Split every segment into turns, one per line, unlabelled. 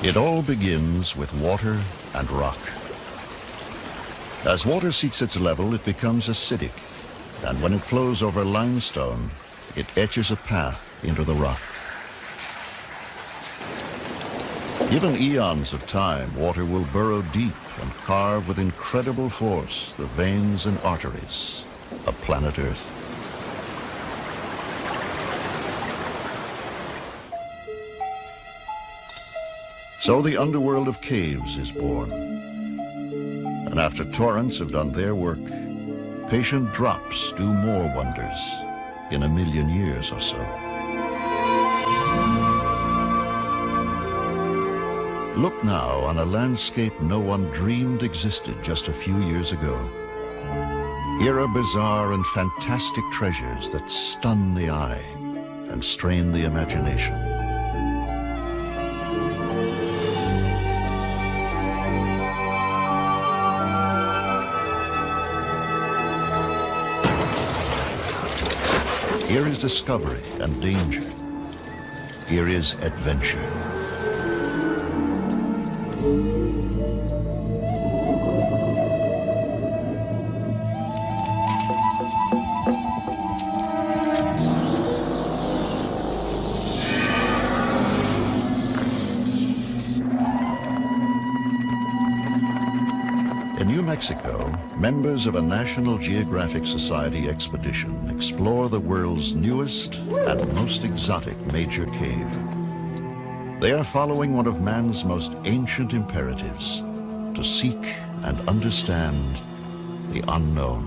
It all begins with water and rock. As water seeks its level, it becomes acidic, and when it flows over limestone, it etches a path into the rock. Given eons of time, water will burrow deep and carve with incredible force the veins and arteries of planet Earth. So the underworld of caves is born. And after torrents have done their work, patient drops do more wonders in 1,000,000 years or so. Look now on a landscape no one dreamed existed just a few years ago. Here are bizarre and fantastic treasures that stun the eye and strain the imagination. Here is discovery and danger. Here is adventure. In New Mexico, members of a National Geographic Society expedition explore the world's newest and most exotic major cave. They are following one of man's most ancient imperatives, to seek and understand the unknown.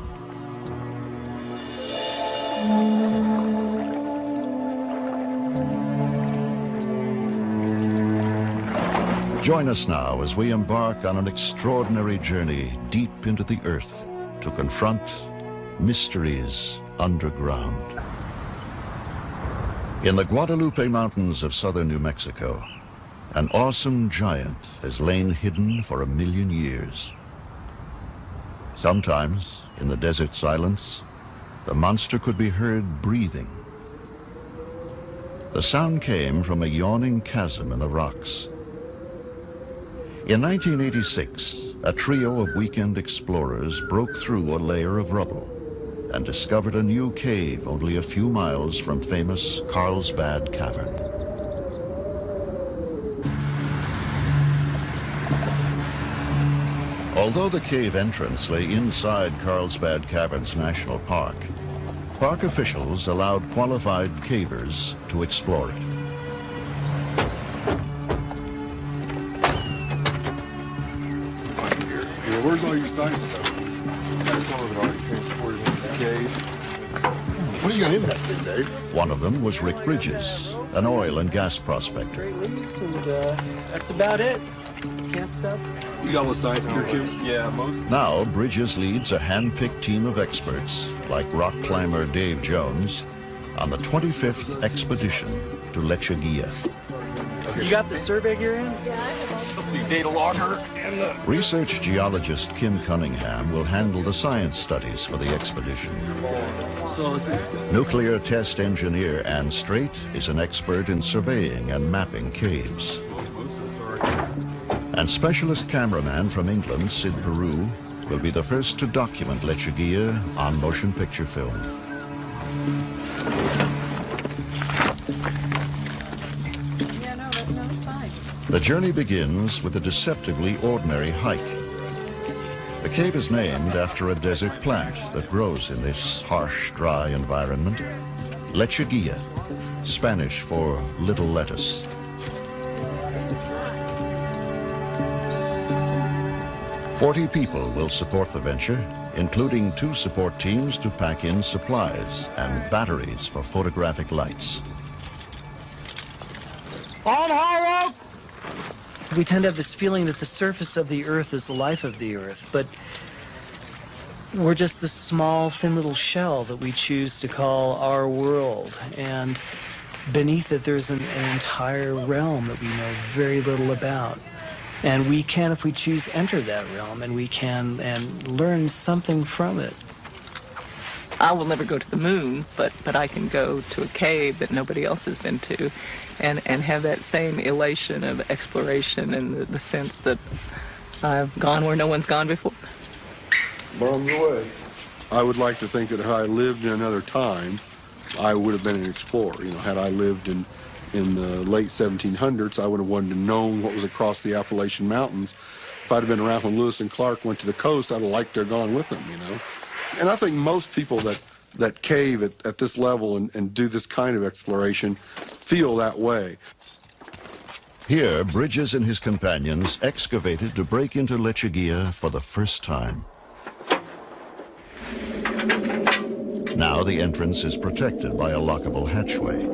Join us now as we embark on an extraordinary journey deep into the earth to confront mysteries underground. In the Guadalupe Mountains of southern New Mexico, an awesome giant has lain hidden for 1,000,000 years. Sometimes, in the desert silence, the monster could be heard breathing. The sound came from a yawning chasm in the rocks. In 1986, a trio of weekend explorers broke through a layer of rubble and discovered a new cave only a few miles from famous Carlsbad Cavern. Although the cave entrance lay inside Carlsbad Caverns National Park, park officials allowed qualified cavers to explore it.
Where's all your science stuff? Some of it already transported into the cave. What do you got in that thing, Dave?
One of them was Rick Bridges, an oil and gas prospector.
And that's about it. Camp stuff.
You got all the science gear, kid?
Yeah, most.
Now, Bridges leads a hand-picked team of experts, like rock climber Dave Jones, on the 25th expedition to Lechuguilla.
You got the survey gear in? Let's see, data logger and the...
Research geologist Kim Cunningham will handle the science studies for the expedition.
So
Nuclear test engineer Ann Strait is an expert in surveying and mapping caves. And specialist cameraman from England, Sid Peru, will be the first to document Lechuguilla on motion picture film. The journey begins with a deceptively ordinary hike. The cave is named after a desert plant that grows in this harsh, dry environment, Lechuguilla, Spanish for little lettuce. "40 people will support the venture, including 2 support teams to pack in supplies and batteries for photographic lights.
On high. We tend to have this feeling that the surface of the Earth is the life of the Earth, but we're just this small, thin little shell that we choose to call our world. And beneath it, there's an entire realm that we know very little about. And we can, if we choose, enter that realm, and we can and learn something from it.
I will never go to the moon, but I can go to a cave that nobody else has been to, and have that same elation of exploration and the sense that I've gone where no one's gone before.
On your way. I would like to think that if I lived in another time, I would have been an explorer. You know, had I lived in the late 1700s, I would have wanted to know what was across the Appalachian Mountains. If I'd have been around when Lewis and Clark went to the coast, I'd have liked to have gone with them, you know. And I think most people that cave at this level and do this kind of exploration feel that way.
Here, Bridges and his companions excavated to break into Lechuguilla for the first time. Now the entrance is protected by a lockable hatchway.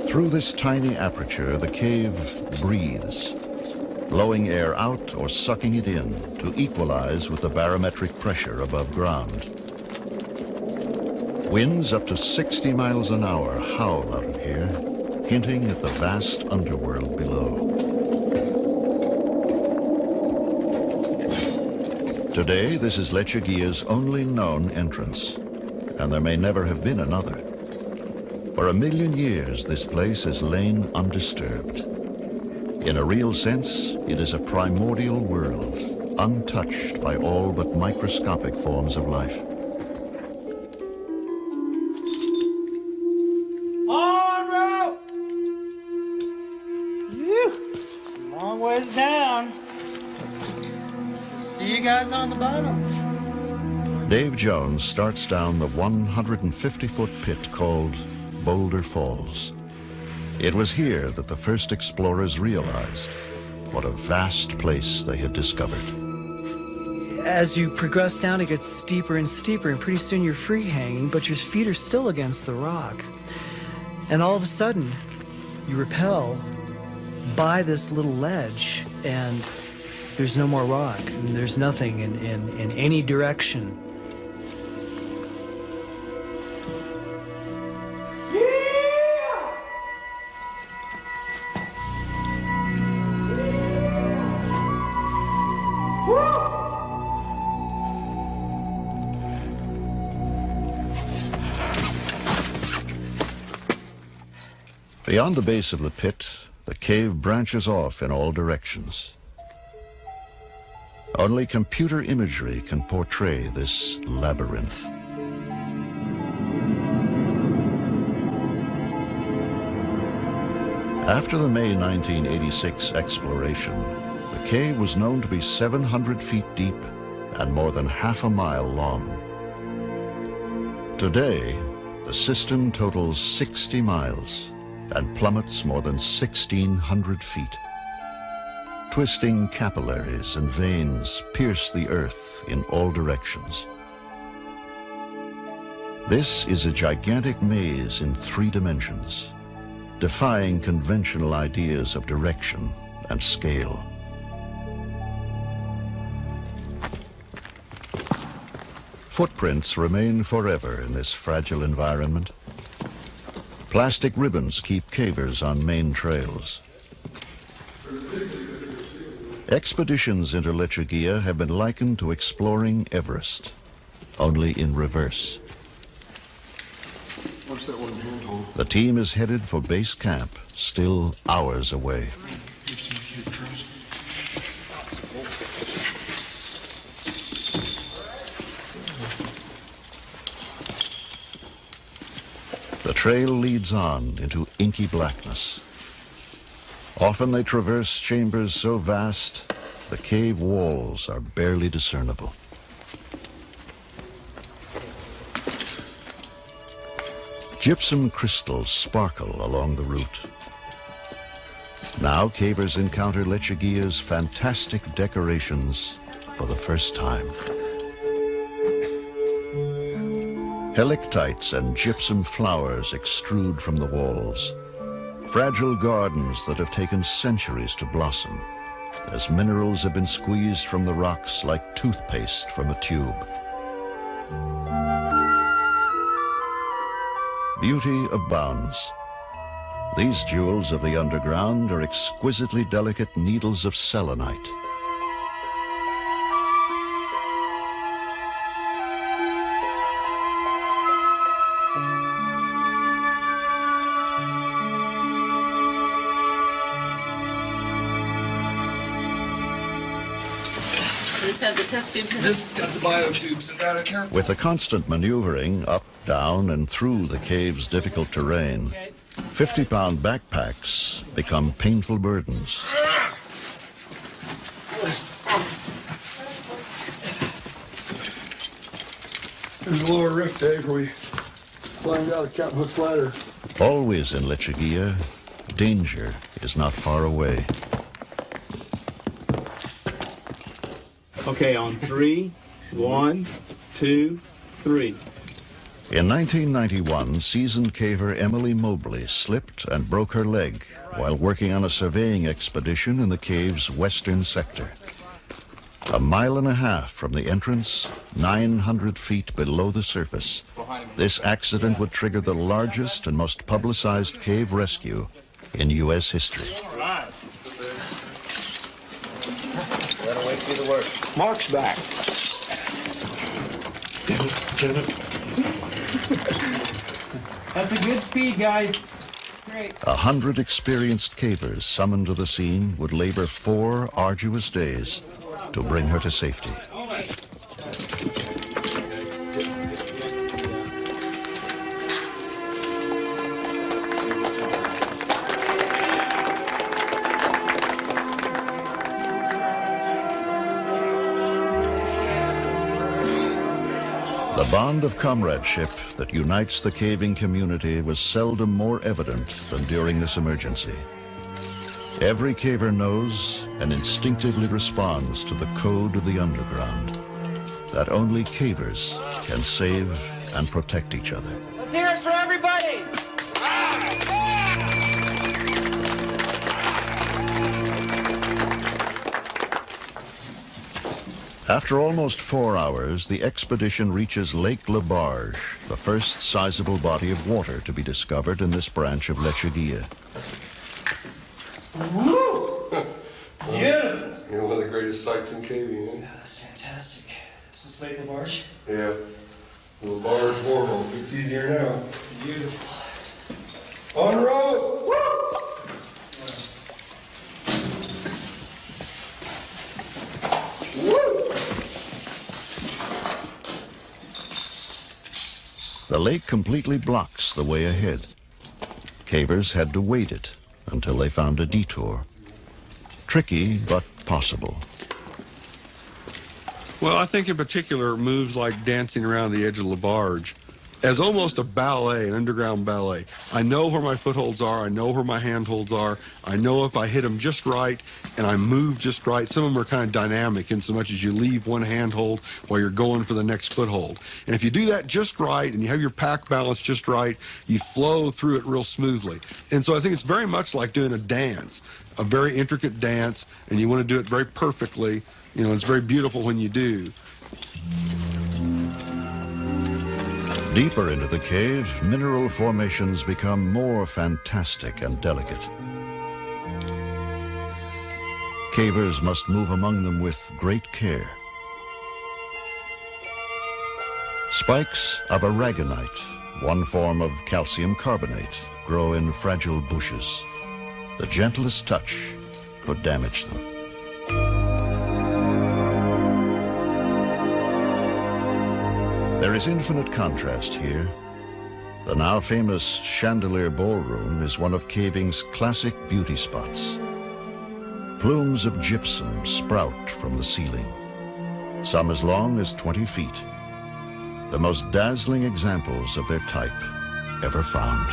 Through this tiny aperture, the cave breathes, blowing air out or sucking it in to equalize with the barometric pressure above ground. Winds up to 60 miles an hour howl out of here, hinting at the vast underworld below. Today, this is Lechuguilla's only known entrance, and there may never have been another. For 1 million years, this place has lain undisturbed. In a real sense, it is a primordial world, untouched by all but microscopic forms of life.
On route! Whew. It's a long ways down. See you guys on the bottom.
Dave Jones starts down the 150-foot pit called Boulder Falls. It was here that the first explorers realized what a vast place they had discovered.
As you progress down, it gets steeper and steeper, and pretty soon you're free hanging, but your feet are still against the rock. And all of a sudden, you rappel by this little ledge, and there's no more rock, and there's nothing in any direction.
Beyond the base of the pit, the cave branches off in all directions. Only computer imagery can portray this labyrinth. After the May 1986 exploration, the cave was known to be 700 feet deep and more than half a mile long. Today, the system totals 60 miles and plummets more than 1,600 feet. Twisting capillaries and veins pierce the earth in all directions. This is a gigantic maze in 3 dimensions, defying conventional ideas of direction and scale. Footprints remain forever in this fragile environment. Plastic ribbons keep cavers on main trails. Expeditions into Lechuguilla have been likened to exploring Everest, only in reverse.
What's that one handhold?
The team is headed for base camp, still hours away. The trail leads on into inky blackness. Often they traverse chambers so vast, the cave walls are barely discernible. Gypsum crystals sparkle along the route. Now cavers encounter Lechuguilla's fantastic decorations for the first time. Helictites and gypsum flowers extrude from the walls. Fragile gardens that have taken centuries to blossom, as minerals have been squeezed from the rocks like toothpaste from a tube. Beauty abounds. These jewels of the underground are exquisitely delicate needles of selenite.
this have the test tubes in it?
This got the biotubes. Got it. Careful.
With the constant maneuvering up, down, and through the cave's difficult terrain, 50-pound backpacks become painful burdens.
There's a lower rift, Dave, where we climbed out of Captain Hook's ladder.
Always in Lechuguilla, danger is not far away.
Okay, on 3, 1, 2, 3.
In 1991, seasoned caver Emily Mobley slipped and broke her leg while working on a surveying expedition in the cave's western sector. 1.5 miles from the entrance, 900 feet below the surface, this accident would trigger the largest and most publicized cave rescue in U.S. history.
Let her wait to do the work.
Mark's back.
That's a good speed, guys. Great.
100 experienced cavers summoned to the scene would labor 4 arduous days to bring her to safety. The bond of comradeship that unites the caving community was seldom more evident than during this emergency. Every caver knows and instinctively responds to the code of the underground, that only cavers can save and protect each other.
Let's hear it for everybody.
After almost 4 hours, the expedition reaches Lake Labarge, the first sizable body of water to be discovered in this branch of Lechuguilla.
Beautiful.
You know, one of the greatest sights in caving, eh?
That's fantastic. Is this Lake LaBarge?
Yeah. Labarge borehole. It's easier now.
Beautiful.
On the road!
The lake completely blocks the way ahead. Cavers had to wade it until they found a detour. Tricky, but possible.
Well, I think in particular moves like dancing around the edge of Labarge as almost a ballet, an underground ballet. I know where my footholds are. I know where my handholds are. I know if I hit them just right and I move just right. Some of them are kind of dynamic in so much as you leave one handhold while you're going for the next foothold. And if you do that just right and you have your pack balance just right, you flow through it real smoothly. And so I think it's very much like doing a dance, a very intricate dance, and you want to do it very perfectly. You know, it's very beautiful when you do.
Deeper into the cave, mineral formations become more fantastic and delicate. Cavers must move among them with great care. Spikes of aragonite, one form of calcium carbonate, grow in fragile bushes. The gentlest touch could damage them. There is infinite contrast here. The now famous Chandelier Ballroom is one of caving's classic beauty spots. Plumes of gypsum sprout from the ceiling, some as long as 20 feet. The most dazzling examples of their type ever found.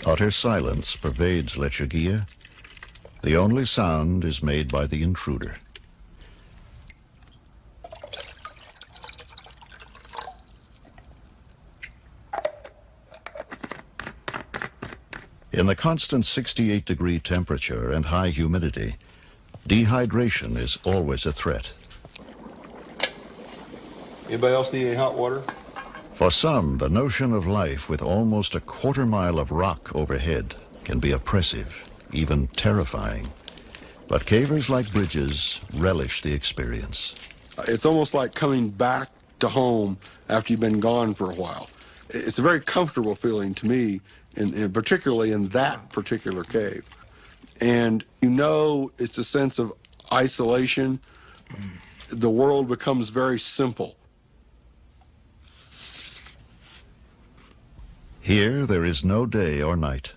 Utter silence pervades Lechuguilla. The only sound is made by the intruder. In the constant 68-degree temperature and high humidity, dehydration is always a threat.
Anybody else need any hot water?
For some, the notion of life with almost a quarter-mile of rock overhead can be oppressive, even terrifying. But cavers like Bridges relish the experience.
It's almost like coming back to home after you've been gone for a while. It's a very comfortable feeling to me, particularly in that particular cave. And you know, it's a sense of isolation. The world becomes very simple.
Here, there is no day or night.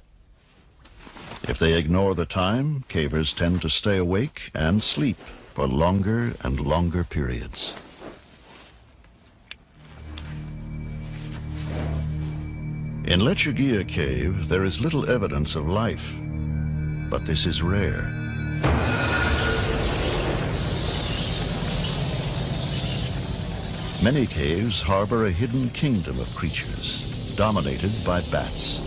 If they ignore the time, cavers tend to stay awake and sleep for longer and longer periods. In Lechuguilla Cave, there is little evidence of life, but this is rare. Many caves harbor a hidden kingdom of creatures, dominated by bats.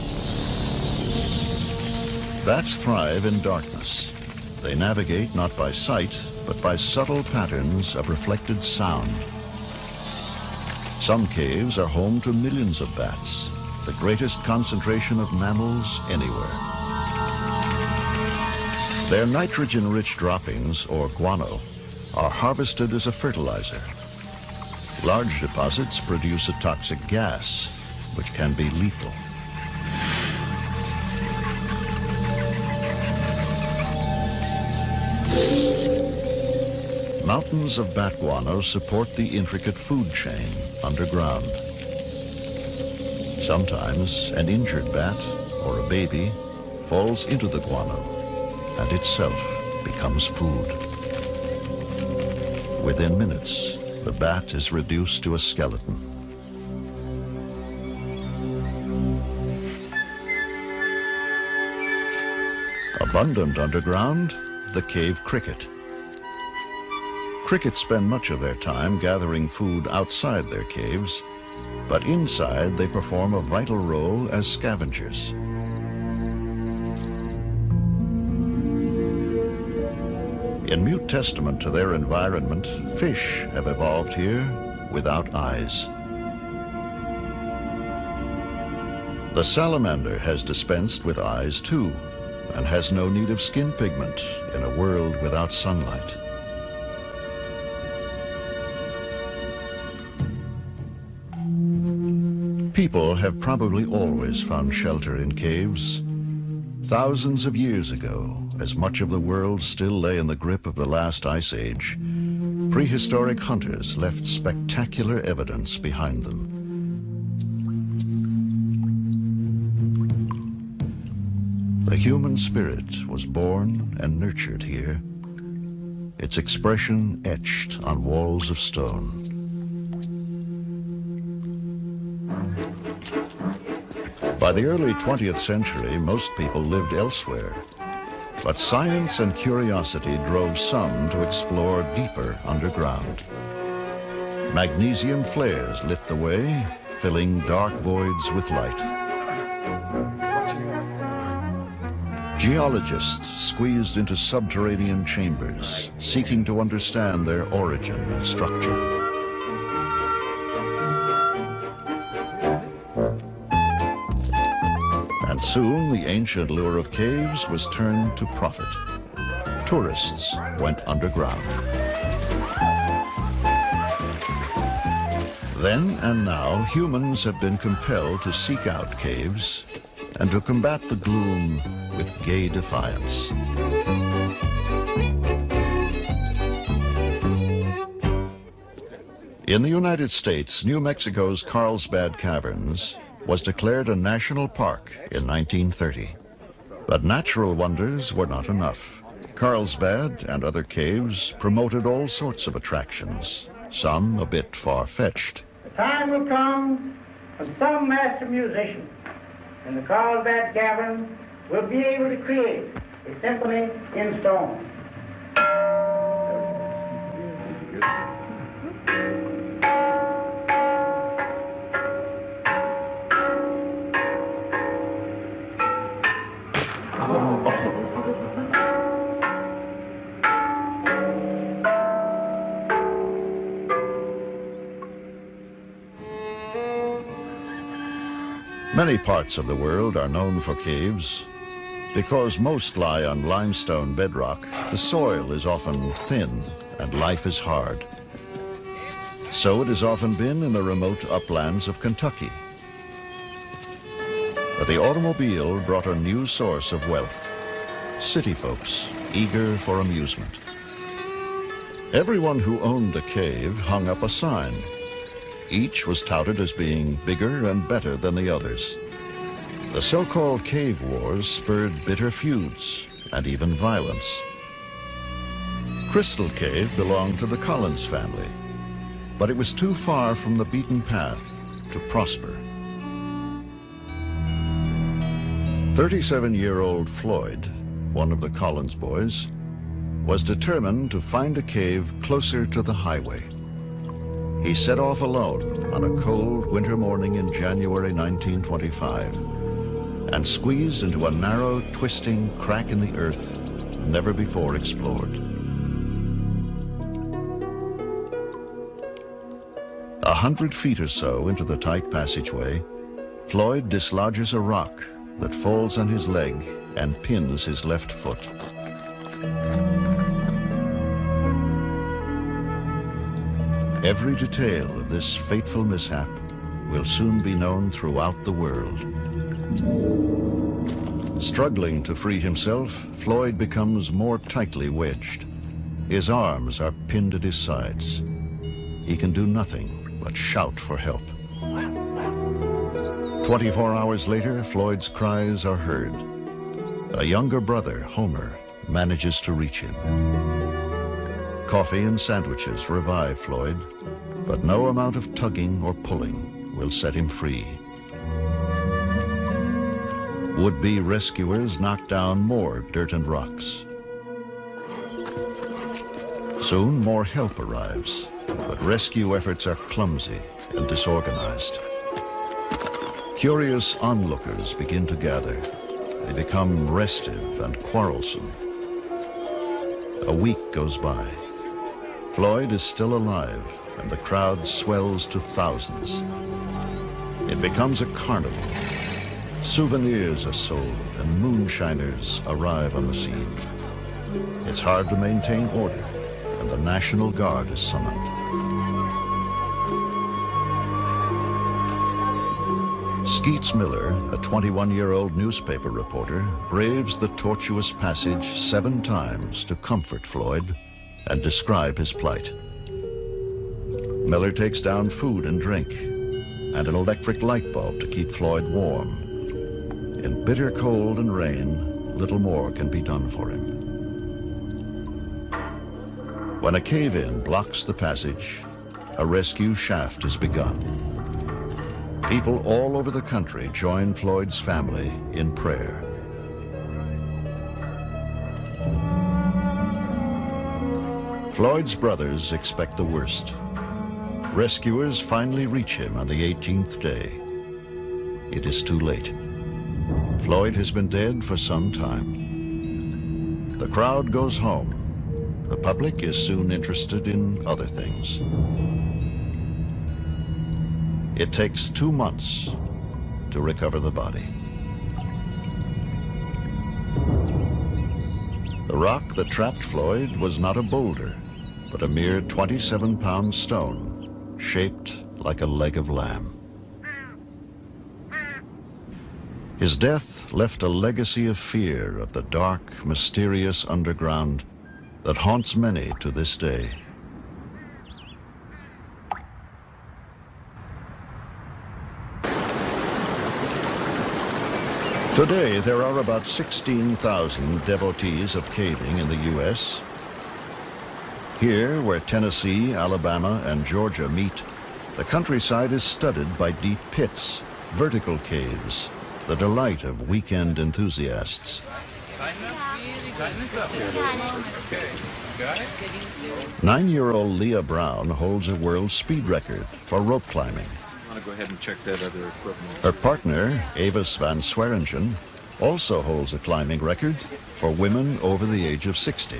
Bats thrive in darkness. They navigate not by sight, but by subtle patterns of reflected sound. Some caves are home to millions of bats, the greatest concentration of mammals anywhere. Their nitrogen-rich droppings, or guano, are harvested as a fertilizer. Large deposits produce a toxic gas, which can be lethal. Mountains of bat guano support the intricate food chain underground. Sometimes an injured bat or a baby falls into the guano and itself becomes food. Within minutes, the bat is reduced to a skeleton. Abundant underground, the cave cricket. Crickets spend much of their time gathering food outside their caves, but inside they perform a vital role as scavengers. In mute testament to their environment, fish have evolved here without eyes. The salamander has dispensed with eyes too, and has no need of skin pigment in a world without sunlight. People have probably always found shelter in caves. Thousands of years ago, as much of the world still lay in the grip of the last ice age, prehistoric hunters left spectacular evidence behind them. The human spirit was born and nurtured here, its expression etched on walls of stone. By the early 20th century, most people lived elsewhere, but science and curiosity drove some to explore deeper underground. Magnesium flares lit the way, filling dark voids with light. Geologists squeezed into subterranean chambers, seeking to understand their origin and structure. And soon the ancient lure of caves was turned to profit. Tourists went underground. Then and now, humans have been compelled to seek out caves and to combat the gloom with gay defiance. In the United States, New Mexico's Carlsbad Caverns was declared a national park in 1930. But natural wonders were not enough. Carlsbad and other caves promoted all sorts of attractions, some a bit far-fetched.
The time will come when some master musician in the Carlsbad Cavern will be able to create a symphony in stone.
Many parts of the world are known for caves. Because most lie on limestone bedrock, the soil is often thin and life is hard. So it has often been in the remote uplands of Kentucky. But the automobile brought a new source of wealth. City folks eager for amusement. Everyone who owned a cave hung up a sign. Each was touted as being bigger and better than the others. The so-called cave wars spurred bitter feuds and even violence. Crystal Cave belonged to the Collins family, but it was too far from the beaten path to prosper. 37-year-old Floyd, one of the Collins boys, was determined to find a cave closer to the highway. He set off alone on a cold winter morning in January 1925 and squeezed into a narrow, twisting crack in the earth never before explored. 100 feet or so into the tight passageway, Floyd dislodges a rock that falls on his leg and pins his left foot. Every detail of this fateful mishap will soon be known throughout the world. Struggling to free himself, Floyd becomes more tightly wedged. His arms are pinned at his sides. He can do nothing but shout for help. 24 hours later, Floyd's cries are heard. A younger brother, Homer, manages to reach him. Coffee and sandwiches revive Floyd, but no amount of tugging or pulling will set him free. Would-be rescuers knock down more dirt and rocks. Soon more help arrives, but rescue efforts are clumsy and disorganized. Curious onlookers begin to gather. They become restive and quarrelsome. A week goes by. Floyd is still alive, and the crowd swells to thousands. It becomes a carnival. Souvenirs are sold, and moonshiners arrive on the scene. It's hard to maintain order, and the National Guard is summoned. Skeets Miller, a 21-year-old newspaper reporter, braves the tortuous passage 7 times to comfort Floyd and describe his plight. Miller takes down food and drink and an electric light bulb to keep Floyd warm. In bitter cold and rain, little more can be done for him. When a cave-in blocks the passage, a rescue shaft is begun. People all over the country join Floyd's family in prayer. Floyd's brothers expect the worst. Rescuers finally reach him on the 18th day. It is too late. Floyd has been dead for some time. The crowd goes home. The public is soon interested in other things. It takes 2 months to recover the body. The rock that trapped Floyd was not a boulder, but a mere 27-pound stone, shaped like a leg of lamb. His death left a legacy of fear of the dark, mysterious underground that haunts many to this day. Today, there are about 16,000 devotees of caving in the U.S. Here, where Tennessee, Alabama, and Georgia meet, the countryside is studded by deep pits, vertical caves, the delight of weekend enthusiasts. 9-year-old Leah Brown holds a world speed record for rope climbing.
I'm gonna go ahead and check that other equipment.
Her partner, Avis van Swearingen, also holds a climbing record for women over the age of 60.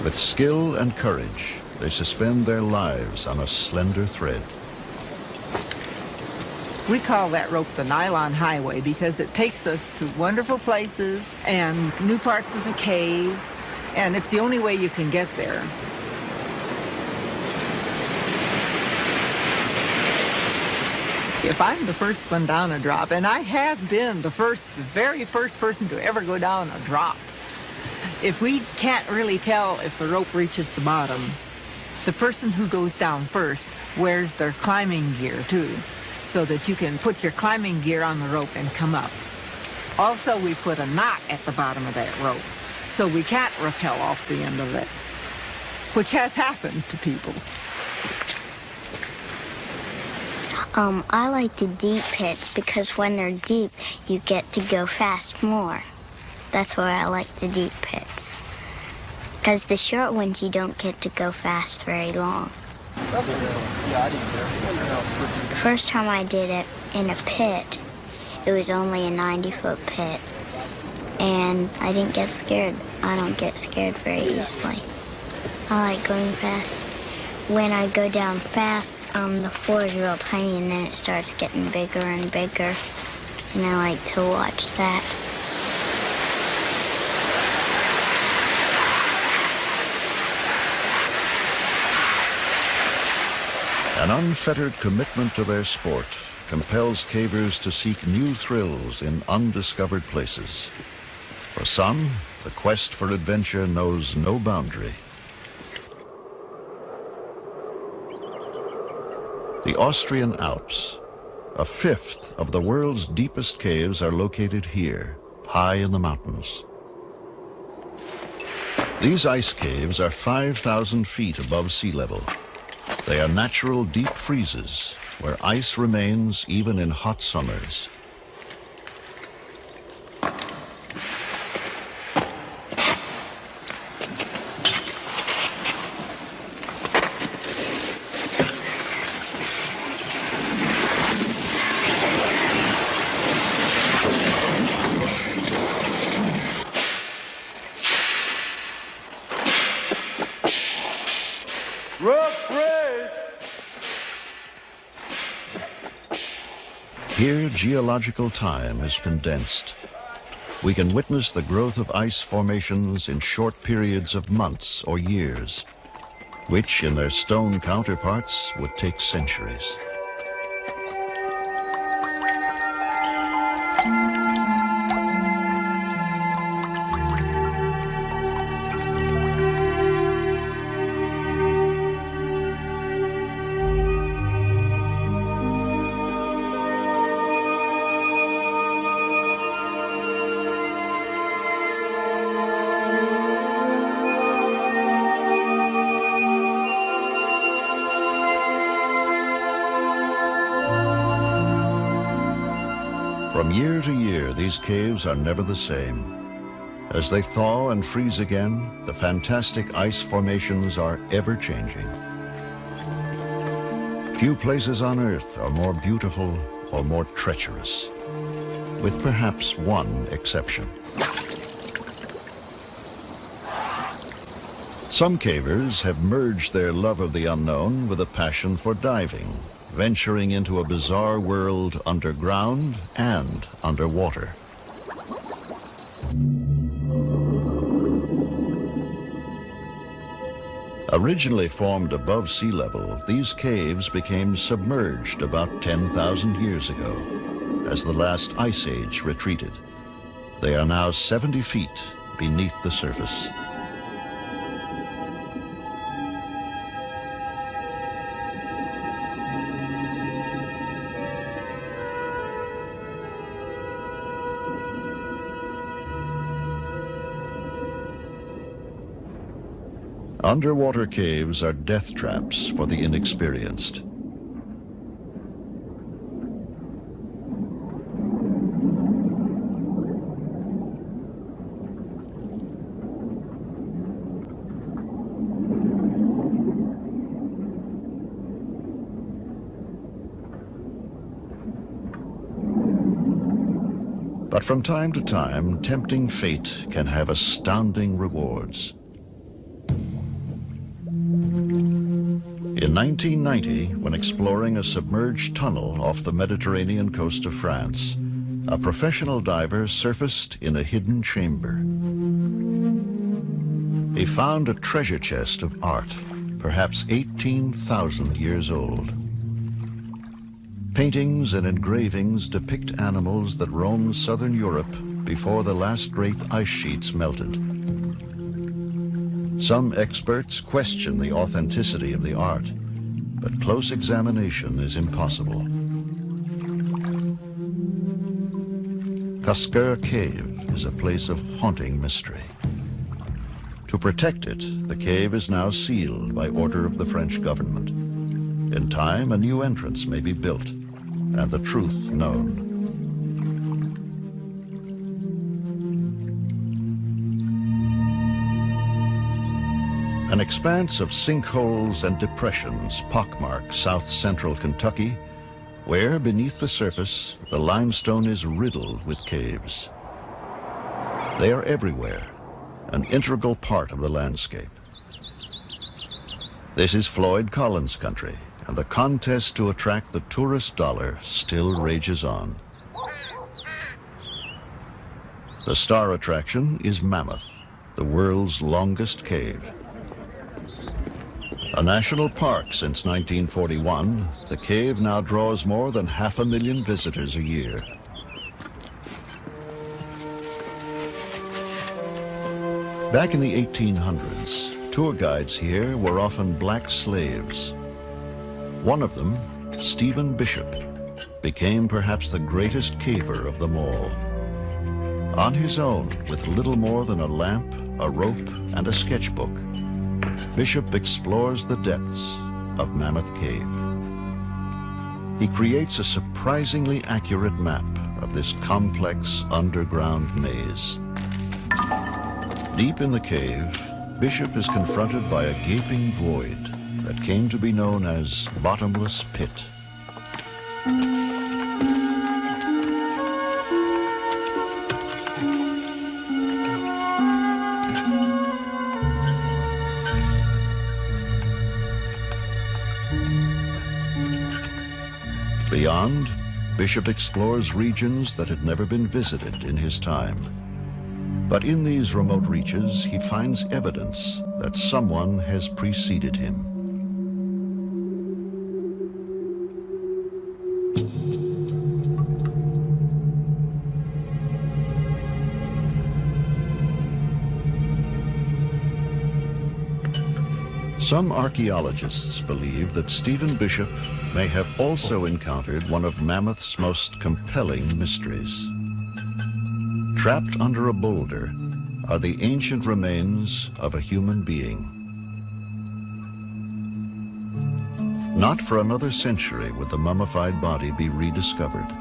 With skill and courage, they suspend their lives on a slender thread.
We call that rope the nylon highway because it takes us to wonderful places and new parts of the cave, and it's the only way you can get there. If I'm the first one down a drop, and I have been the very first person to ever go down a drop, if we can't really tell if the rope reaches the bottom, the person who goes down first wears their climbing gear too, so that you can put your climbing gear on the rope and come up. Also, we put a knot at the bottom of that rope, so we can't rappel off the end of it, which has happened to people.
I like the deep pits because when they're deep, you get to go fast more. That's why I like the deep pits. Because the short ones, you don't get to go fast very long. The first time I did it in a pit, it was only a 90-foot pit. And I didn't get scared. I don't get scared very easily. I like going fast. When I go down fast, the floor is real tiny and then it starts getting bigger and bigger. And I like to watch that.
An unfettered commitment to their sport compels cavers to seek new thrills in undiscovered places. For some, the quest for adventure knows no boundary. The Austrian Alps, a fifth of the world's deepest caves, are located here, high in the mountains. These ice caves are 5,000 feet above sea level. They are natural deep freezes where ice remains even in hot summers. Here, geological time is condensed. We can witness the growth of ice formations in short periods of months or years, which in their stone counterparts would take centuries. From year to year, these caves are never the same. As they thaw and freeze again, the fantastic ice formations are ever-changing. Few places on Earth are more beautiful or more treacherous, with perhaps one exception. Some cavers have merged their love of the unknown with a passion for diving, venturing into a bizarre world underground and underwater. Originally formed above sea level, these caves became submerged about 10,000 years ago as the last ice age retreated. They are now 70 feet beneath the surface. Underwater caves are death traps for the inexperienced. But from time to time, tempting fate can have astounding rewards. In 1990, when exploring a submerged tunnel off the Mediterranean coast of France, a professional diver surfaced in a hidden chamber. He found a treasure chest of art, perhaps 18,000 years old. Paintings and engravings depict animals that roamed southern Europe before the last great ice sheets melted. Some experts question the authenticity of the art, but close examination is impossible. Cosquer Cave is a place of haunting mystery. To protect it, the cave is now sealed by order of the French government. In time, a new entrance may be built and the truth known. An expanse of sinkholes and depressions pockmark south-central Kentucky, where, beneath the surface, the limestone is riddled with caves. They are everywhere, an integral part of the landscape. This is Floyd Collins country, and the contest to attract the tourist dollar still rages on. The star attraction is Mammoth, the world's longest cave. A national park since 1941, the cave now draws more than 500,000 visitors a year. Back in the 1800s, tour guides here were often black slaves. One of them, Stephen Bishop, became perhaps the greatest caver of them all. On his own, with little more than a lamp, a rope, and a sketchbook, Bishop explores the depths of Mammoth Cave. He creates a surprisingly accurate map of this complex underground maze. Deep in the cave, Bishop is confronted by a gaping void that came to be known as Bottomless Pit. Beyond, Bishop explores regions that had never been visited in his time. But in these remote reaches, he finds evidence that someone has preceded him. Some archaeologists believe that Stephen Bishop may have also encountered one of Mammoth's most compelling mysteries. Trapped under a boulder are the ancient remains of a human being. Not for another century would the mummified body be rediscovered,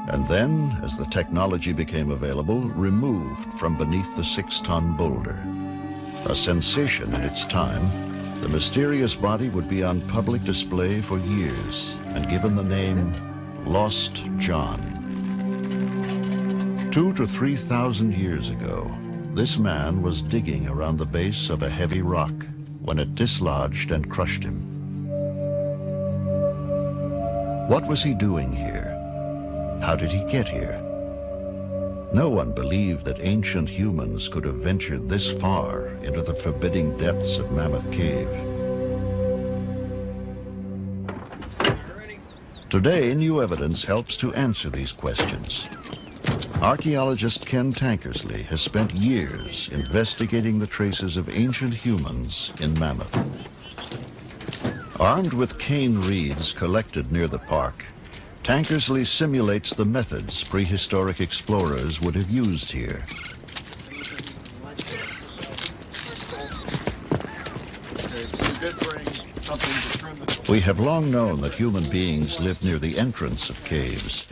and then, as the technology became available, removed from beneath the 6-ton boulder. A sensation in its time, the mysterious body would be on public display for years and given the name Lost John. 2,000 to 3,000 years ago, this man was digging around the base of a heavy rock when it dislodged and crushed him. What was he doing here? How did he get here? No one believed that ancient humans could have ventured this far into the forbidding depths of Mammoth Cave. Today, new evidence helps to answer these questions. Archaeologist Ken Tankersley has spent years investigating the traces of ancient humans in Mammoth. Armed with cane reeds collected near the park, Tankersley simulates the methods prehistoric explorers would have used here. We have long known that human beings lived near the entrance of caves,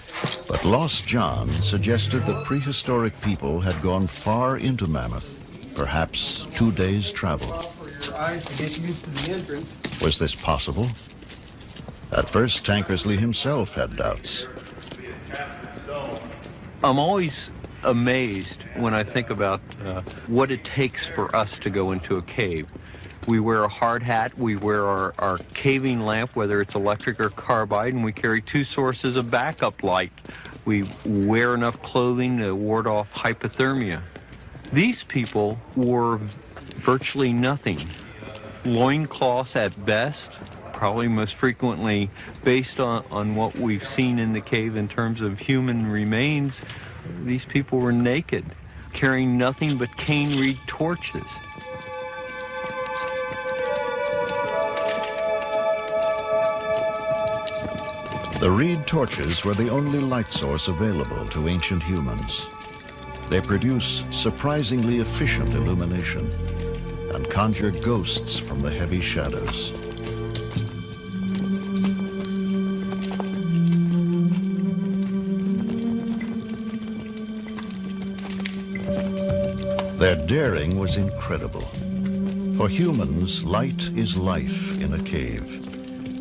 but Lost John suggested that prehistoric people had gone far into Mammoth, perhaps 2 days' travel. Was this possible? At first, Tankersley himself had doubts.
I'm always amazed when I think about what it takes for us to go into a cave. We wear a hard hat, we wear our caving lamp, whether it's electric or carbide, and we carry 2 sources of backup light. We wear enough clothing to ward off hypothermia. These people wore virtually nothing. Loincloths at best, probably most frequently based on what we've seen in the cave in terms of human remains. These people were naked, carrying nothing but cane reed torches.
The reed torches were the only light source available to ancient humans. They produce surprisingly efficient illumination and conjure ghosts from the heavy shadows. Their daring was incredible. For humans, light is life in a cave.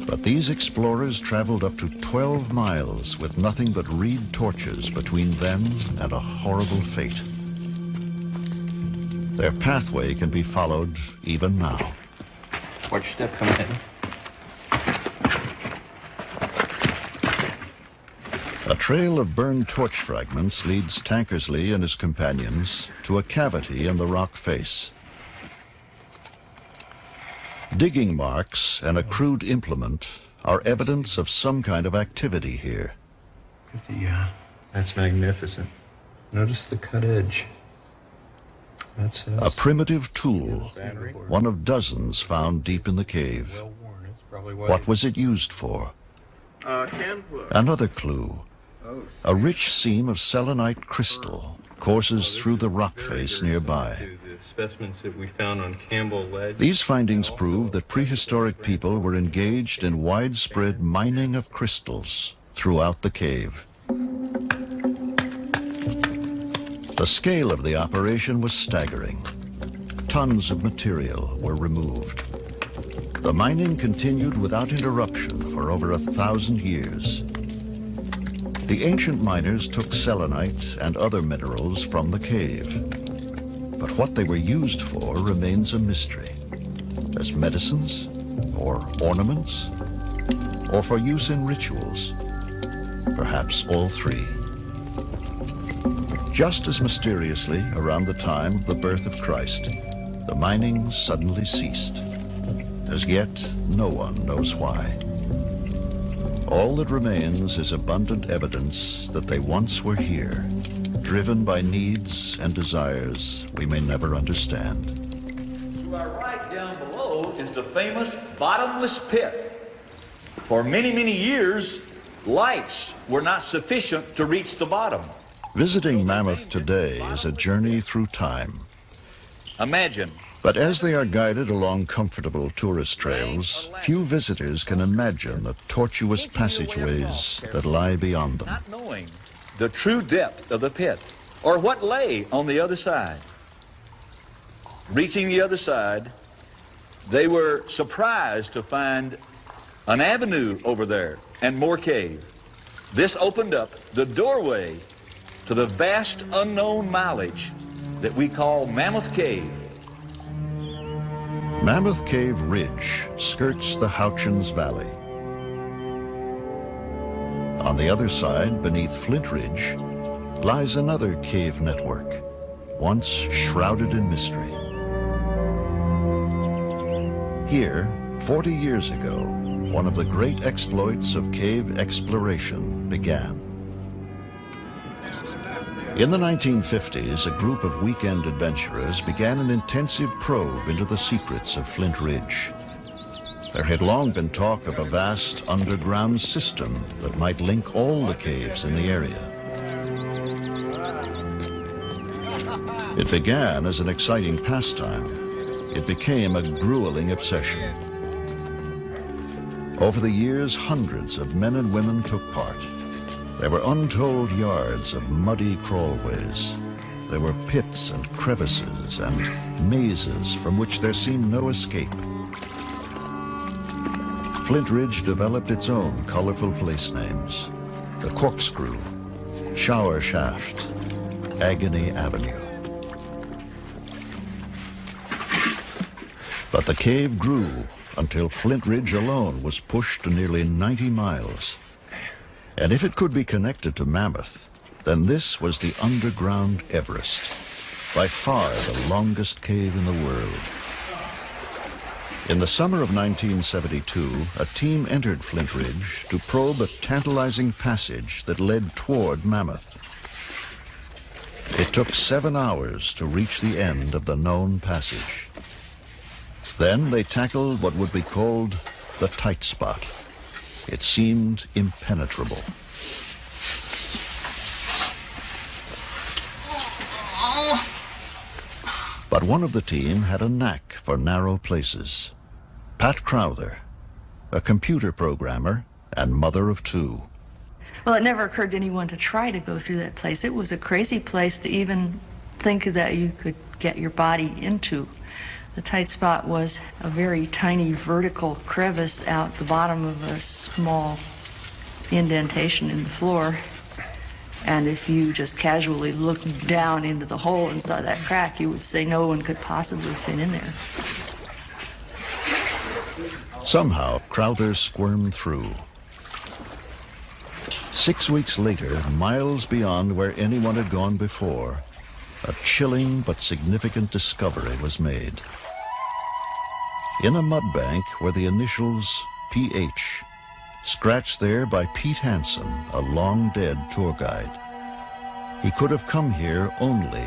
But these explorers traveled up to 12 miles with nothing but reed torches between them and a horrible fate. Their pathway can be followed even now.
Watch your step coming in.
A trail of burned torch fragments leads Tankersley and his companions to a cavity in the rock face. Digging marks and a crude implement are evidence of some kind of activity here.
Yeah, that's magnificent. Notice the cut edge. That's
a primitive tool, one of dozens found deep in the cave. What was it used for? Another clue. A rich seam of selenite crystal courses through the rock face nearby.
Specimens that we found on Campbell Ledge.
These findings prove that prehistoric people were engaged in widespread mining of crystals throughout the cave. The scale of the operation was staggering. Tons of material were removed. The mining continued without interruption for over 1,000 years. The ancient miners took selenite and other minerals from the cave. But what they were used for remains a mystery. As medicines, or ornaments, or for use in rituals. Perhaps all 3. Just as mysteriously, around the time of the birth of Christ, the mining suddenly ceased. As yet, no one knows why. All that remains is abundant evidence that they once were here, driven by needs and desires we may never understand.
To our right down below is the famous bottomless pit. For many, many years, lights were not sufficient to reach the bottom.
Visiting Mammoth today is a journey through time.
Imagine.
But as they are guided along comfortable tourist trails, few visitors can imagine the tortuous passageways that lie beyond them.
Not knowing the true depth of the pit, or what lay on the other side. Reaching the other side, they were surprised to find an avenue over there and more cave. This opened up the doorway to the vast unknown mileage that we call Mammoth Cave.
Mammoth Cave Ridge skirts the Houchins Valley. On the other side, beneath Flint Ridge, lies another cave network, once shrouded in mystery. Here, 40 years ago, one of the great exploits of cave exploration began. In the 1950s, a group of weekend adventurers began an intensive probe into the secrets of Flint Ridge. There had long been talk of a vast underground system that might link all the caves in the area. It began as an exciting pastime. It became a grueling obsession. Over the years, hundreds of men and women took part. There were untold yards of muddy crawlways. There were pits and crevices and mazes from which there seemed no escape. Flint Ridge developed its own colorful place names: the Corkscrew, Shower Shaft, Agony Avenue. But the cave grew until Flint Ridge alone was pushed to nearly 90 miles. And if it could be connected to Mammoth, then this was the underground Everest, by far the longest cave in the world. In the summer of 1972, a team entered Flint Ridge to probe a tantalizing passage that led toward Mammoth. It took 7 hours to reach the end of the known passage. Then they tackled what would be called the tight spot. It seemed impenetrable. But one of the team had a knack for narrow places. Pat Crowther, a computer programmer and mother of 2.
Well, it never occurred to anyone to try to go through that place. It was a crazy place to even think that you could get your body into. The tight spot was a very tiny vertical crevice out the bottom of a small indentation in the floor. And if you just casually looked down into the hole and saw that crack, you would say no one could possibly fit in there.
Somehow, Crowther squirmed through. 6 weeks later, miles beyond where anyone had gone before, a chilling but significant discovery was made. In a mud bank were the initials PH, scratched there by Pete Hansen, a long-dead tour guide. He could have come here only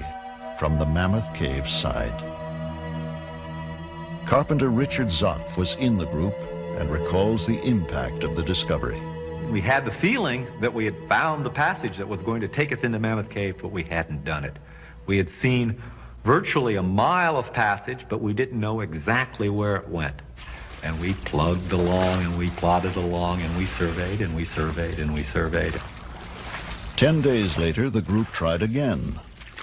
from the Mammoth Cave side. Carpenter Richard Zoff was in the group and recalls the impact of the discovery.
We had the feeling that we had found the passage that was going to take us into Mammoth Cave, but we hadn't done it. We had seen virtually a mile of passage, but we didn't know exactly where it went. And we plugged along, and we plodded along, and we surveyed, and we surveyed, and we surveyed.
10 days later, the group tried again,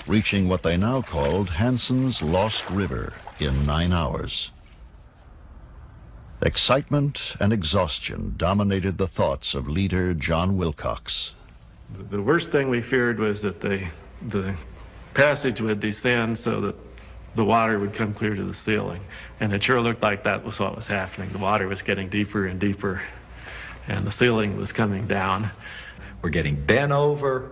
reaching what they now called Hansen's Lost River in 9 hours. Excitement and exhaustion dominated the thoughts of leader John Wilcox.
The worst thing we feared was that the passage would descend so that the water would come clear to the ceiling. And it sure looked like that was what was happening. The water was getting deeper and deeper, and the ceiling was coming down.
We're getting bent over,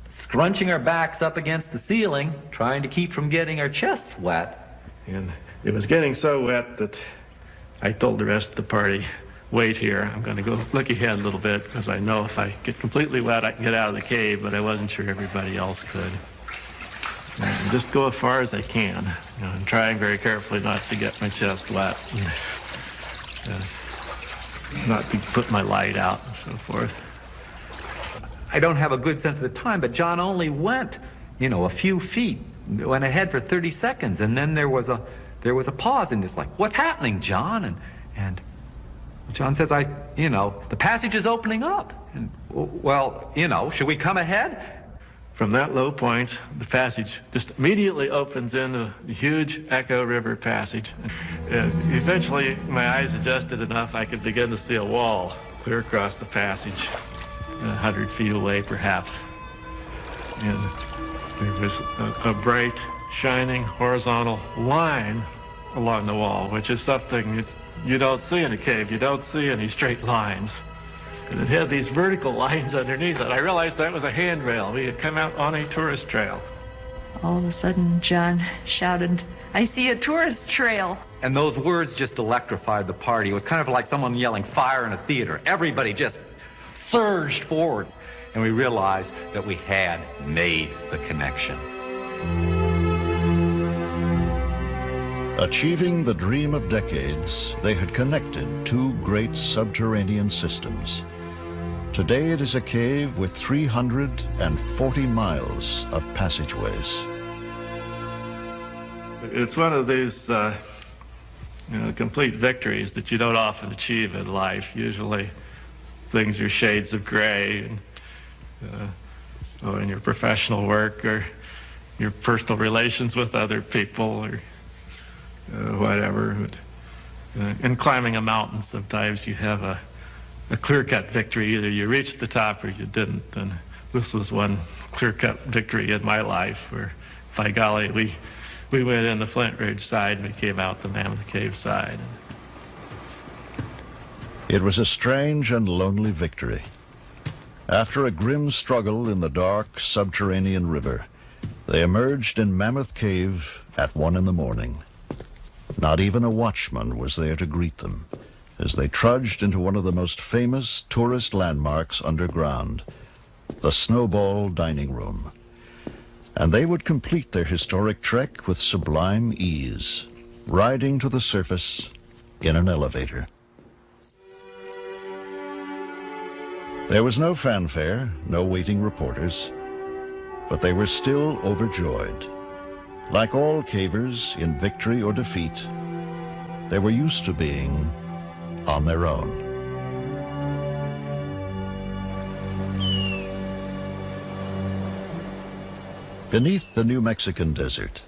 scrunching our backs up against the ceiling, trying to keep from getting our chests wet.
And it was getting so wet that I told the rest of the party, wait here, I'm going to go look ahead a little bit, because I know if I get completely wet, I can get out of the cave, but I wasn't sure everybody else could. And just go as far as I can, and trying very carefully not to get my chest wet, and not to put my light out and so forth.
I don't have a good sense of the time, but John only went, a few feet, went ahead for 30 seconds, and then there was a pause, and it's like, what's happening, John? And John says, the passage is opening up. And, well, should we come ahead?
From that low point, the passage just immediately opens into a huge Echo River passage. And eventually, my eyes adjusted enough, I could begin to see a wall clear across the passage, 100 feet away, perhaps. And there was a bright, shining, horizontal line along the wall, which is something you don't see in a cave. You don't see any straight lines. And it had these vertical lines underneath it. I realized that was a handrail. We had come out on a tourist trail.
All of a sudden, John shouted, "I see a tourist trail."
And those words just electrified the party. It was kind of like someone yelling fire in a theater. Everybody just surged forward. And we realized that we had made the connection.
Achieving the dream of decades, they had connected 2 great subterranean systems. Today it is a cave with 340 miles of passageways.
It's one of these complete victories that you don't often achieve in life. Usually things are shades of gray in your professional work or your personal relations with other people or whatever. In climbing a mountain, sometimes you have a clear-cut victory. Either you reached the top or you didn't. And this was one clear-cut victory in my life where, by golly, we went in the Flint Ridge side and we came out the Mammoth Cave side.
It was a strange and lonely victory. After a grim struggle in the dark subterranean river, they emerged in Mammoth Cave at 1 a.m. Not even a watchman was there to greet them as they trudged into one of the most famous tourist landmarks underground, the Snowball Dining Room. And they would complete their historic trek with sublime ease, riding to the surface in an elevator. There was no fanfare, no waiting reporters, but they were still overjoyed. Like all cavers in victory or defeat, they were used to being on their own. Beneath the New Mexican desert,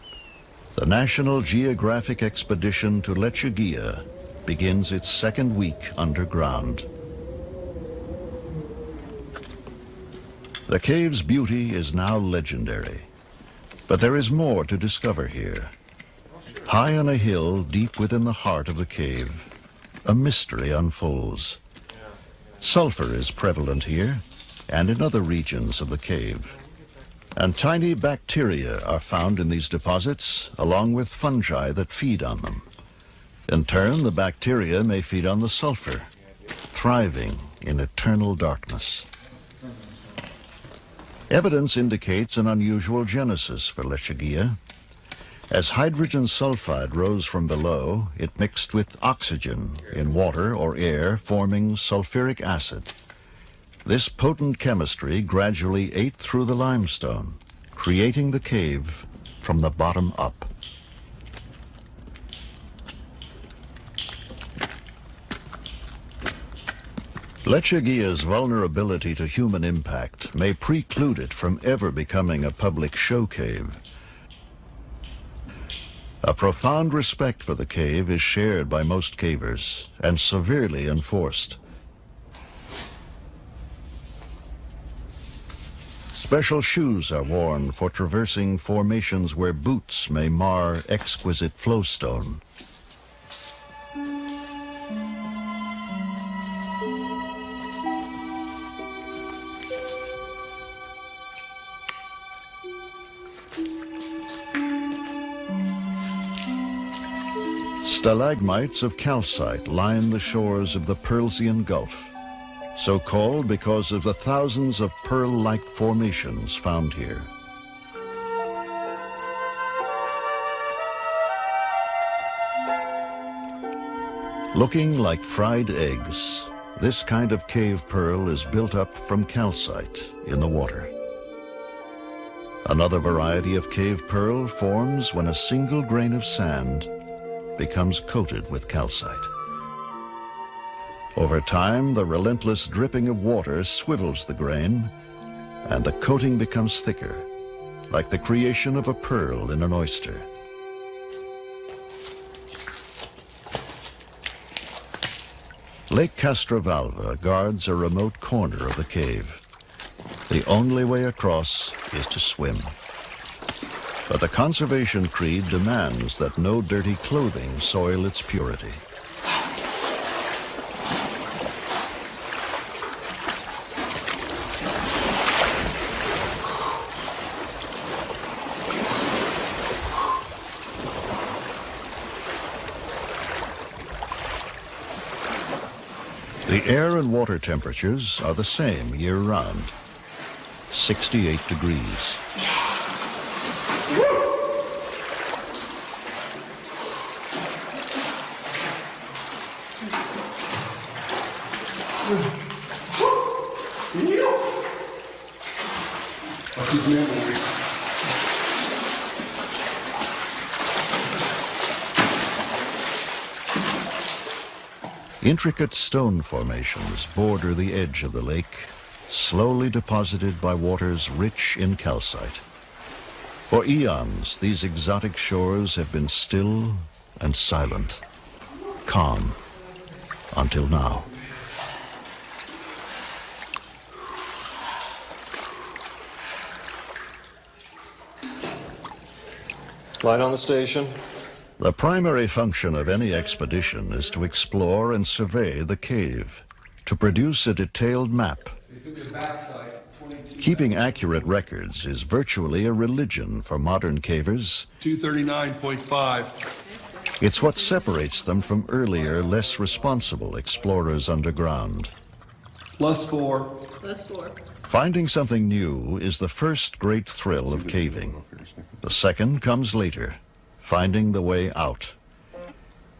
the National Geographic expedition to Lechuguilla begins its second week underground. The cave's beauty is now legendary, but there is more to discover here. High on a hill deep within the heart of the cave, a mystery unfolds. Sulfur is prevalent here and in other regions of the cave. And tiny bacteria are found in these deposits, along with fungi that feed on them. In turn, the bacteria may feed on the sulfur, thriving in eternal darkness. Evidence indicates an unusual genesis for Lechuguilla. As hydrogen sulfide rose from below, it mixed with oxygen in water or air, forming sulfuric acid. This potent chemistry gradually ate through the limestone, creating the cave from the bottom up. Lechuguilla's vulnerability to human impact may preclude it from ever becoming a public show cave. A profound respect for the cave is shared by most cavers and severely enforced. Special shoes are worn for traversing formations where boots may mar exquisite flowstone. Stalagmites of calcite line the shores of the Pearlsian Gulf, so called because of the thousands of pearl-like formations found here. Looking like fried eggs, this kind of cave pearl is built up from calcite in the water. Another variety of cave pearl forms when a single grain of sand becomes coated with calcite. Over time, the relentless dripping of water swivels the grain, and the coating becomes thicker, like the creation of a pearl in an oyster. Lake Castrovalva guards a remote corner of the cave. The only way across is to swim. But the conservation creed demands that no dirty clothing soil its purity. The air and water temperatures are the same year-round, 68 degrees. Intricate stone formations border the edge of the lake, slowly deposited by waters rich in calcite. For eons, these exotic shores have been still and silent, calm, until now.
Light on the station.
The primary function of any expedition is to explore and survey the cave, to produce a detailed map. Keeping accurate records is virtually a religion for modern cavers.
239.5.
It's what separates them from earlier, less responsible explorers underground.
+4.
+4.
Finding something new is the first great thrill of caving. The second comes later, finding the way out.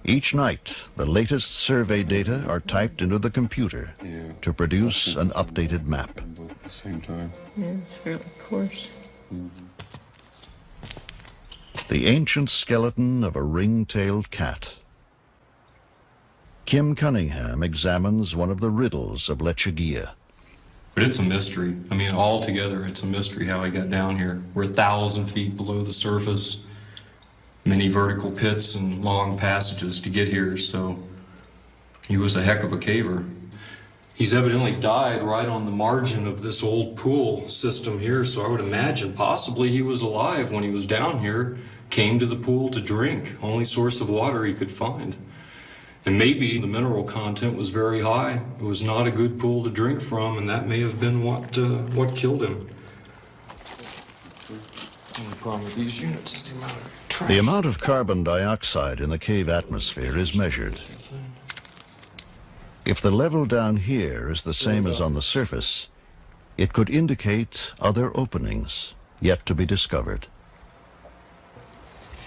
Each night, the latest survey data are typed into the computer to produce an updated map.
At the same time.
Yeah, it's fairly coarse.
The ancient skeleton of a ring-tailed cat. Kim Cunningham examines one of the riddles of Lechuguilla.
But it's a mystery. I mean, altogether, it's a mystery how he got down here. We're 1,000 feet below the surface. Many vertical pits and long passages to get here, so he was a heck of a caver. He's evidently died right on the margin of this old pool system here, so I would imagine possibly he was alive when he was down here, came to the pool to drink, only source of water he could find. And maybe the mineral content was very high. It was not a good pool to drink from, and that may have been what killed him. The only problem with these units is the amount of trash.
The amount of carbon dioxide in the cave atmosphere is measured. If the level down here is the same as on the surface, it could indicate other openings yet to be discovered.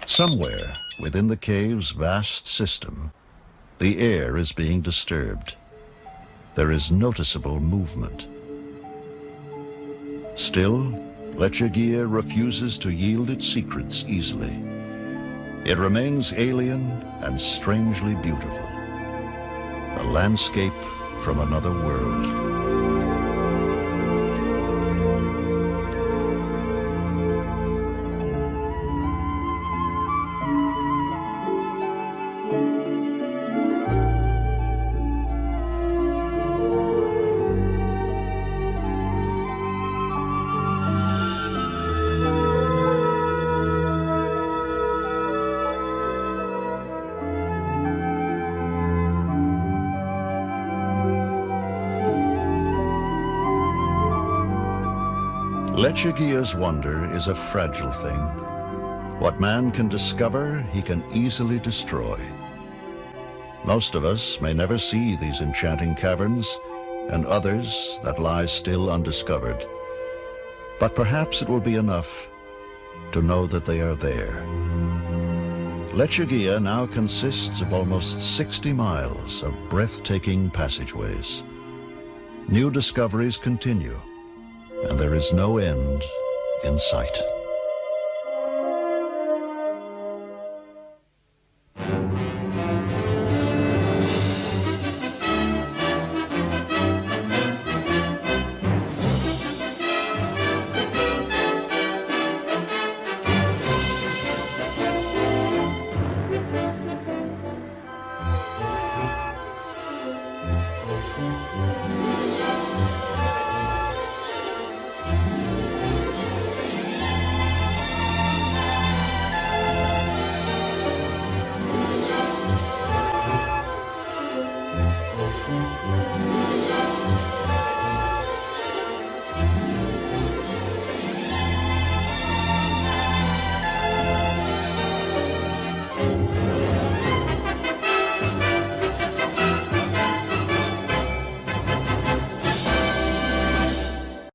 Somewhere within the cave's vast system, the air is being disturbed. There is noticeable movement. Still, Lechuguilla refuses to yield its secrets easily. It remains alien and strangely beautiful. A landscape from another world. Lechuguilla's wonder is a fragile thing. What man can discover, he can easily destroy. Most of us may never see these enchanting caverns, and others that lie still undiscovered. But perhaps it will be enough to know that they are there. Lechuguilla now consists of almost 60 miles of breathtaking passageways. New discoveries continue, and there is no end in sight.